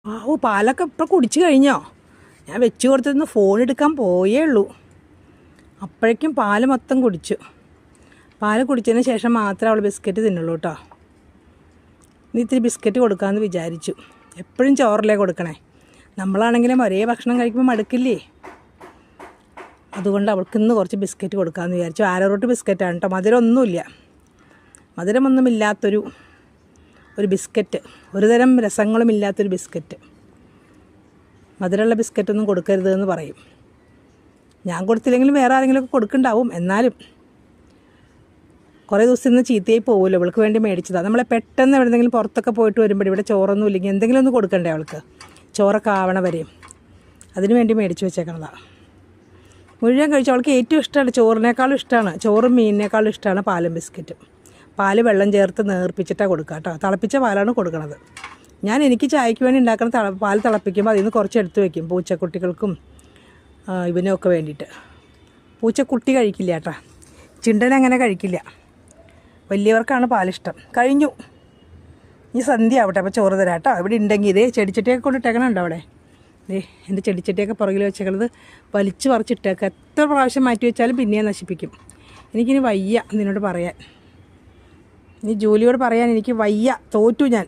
ഓ പാലൊക്കെ ഇപ്പം കുടിച്ചു കഴിഞ്ഞോ? ഞാൻ വെച്ച് കൊടുത്തിരുന്ന് ഫോൺ എടുക്കാൻ പോയേ ഉള്ളൂ. അപ്പോഴേക്കും പാല് മൊത്തം കുടിച്ചു. പാല് കുടിച്ചതിന് ശേഷം മാത്രമേ അവൾ ബിസ്ക്കറ്റ് തിന്നുള്ളൂ കേട്ടോ. നീ ഇത്തിരി ബിസ്ക്കറ്റ് കൊടുക്കാമെന്ന് വിചാരിച്ചു. എപ്പോഴും ചോറിലേ കൊടുക്കണേ. നമ്മളാണെങ്കിലും ഒരേ ഭക്ഷണം കഴിക്കുമ്പോൾ മടുക്കില്ലേ? അതുകൊണ്ട് അവൾക്ക് ഇന്ന് കുറച്ച് ബിസ്ക്കറ്റ് കൊടുക്കാമെന്ന് വിചാരിച്ചു. ആരോട്ട് ബിസ്ക്കറ്റാണ് കേട്ടോ, മധുരമൊന്നുമില്ല. മധുരമൊന്നുമില്ലാത്തൊരു ബിസ്ക്കറ്റ്, ഒരു തരം രസങ്ങളും ഇല്ലാത്തൊരു ബിസ്ക്കറ്റ്. മധുരമുള്ള ബിസ്ക്കറ്റൊന്നും കൊടുക്കരുത് എന്ന് പറയും. ഞാൻ കൊടുത്തില്ലെങ്കിലും വേറെ ആരെങ്കിലുമൊക്കെ കൊടുക്കുന്നുണ്ടാവും. എന്നാലും കുറേ ദിവസം ഇന്ന് ചീത്തയായി പോകുമല്ലോ, അവൾക്ക് വേണ്ടി മേടിച്ചതാണ്. നമ്മളെ പെട്ടെന്ന് എവിടെയെങ്കിലും പുറത്തൊക്കെ പോയിട്ട് വരുമ്പോൾ ഇവിടെ ചോറൊന്നും ഇല്ലെങ്കിൽ എന്തെങ്കിലും ഒന്ന് കൊടുക്കണ്ടേ അവൾക്ക്, ചോറൊക്കെ ആവണ വരെയും. അതിന് വേണ്ടി മേടിച്ച് വെച്ചേക്കണതാണ്. മുഴുവൻ കഴിച്ചു. അവൾക്ക് ഏറ്റവും ഇഷ്ടമാണ്, ചോറിനേക്കാളും ഇഷ്ടമാണ്, ചോറും മീനിനേക്കാളും ഇഷ്ടമാണ് പാലും ബിസ്ക്കറ്റും. പാല് വെള്ളം ചേർത്ത് നേർപ്പിച്ചിട്ടാണ് കൊടുക്കുക കേട്ടോ. തിളപ്പിച്ച പാലാണ് കൊടുക്കണത്. ഞാൻ എനിക്ക് ചായക്ക് വേണ്ടി ഉണ്ടാക്കുന്ന പാൽ തിളപ്പിക്കുമ്പോൾ അതിൽ നിന്ന് കുറച്ച് എടുത്ത് വയ്ക്കും, പൂച്ചക്കുട്ടികൾക്കും ഇവനൊക്കെ വേണ്ടിയിട്ട്. പൂച്ചക്കുട്ടി കഴിക്കില്ല കേട്ടോ, ചിണ്ടൻ അങ്ങനെ കഴിക്കില്ല. വലിയവർക്കാണ് പാലിഷ്ടം. കഴിഞ്ഞു, ഈ സന്ധ്യ ആവട്ടെ അപ്പോൾ ചോറ് തരാം കേട്ടോ. ഇവിടെ ഉണ്ടെങ്കിൽ ഇതേ ചെടിച്ചട്ടിയൊക്കെ കൊണ്ടിട്ടേക്കണുണ്ടോ അവിടെ? എൻ്റെ ചെടിച്ചട്ടിയൊക്കെ പുറകിൽ വെച്ചേക്കണത് വലിച്ചു പറിച്ചിട്ടേക്കുക. എത്ര പ്രാവശ്യം മാറ്റി വെച്ചാലും പിന്നെയും നശിപ്പിക്കും. എനിക്കിനി വയ്യ നിന്നോട് പറയാൻ, ഇനി ജോലിയോട് പറയാൻ എനിക്ക് വയ്യ, തോറ്റു ഞാൻ.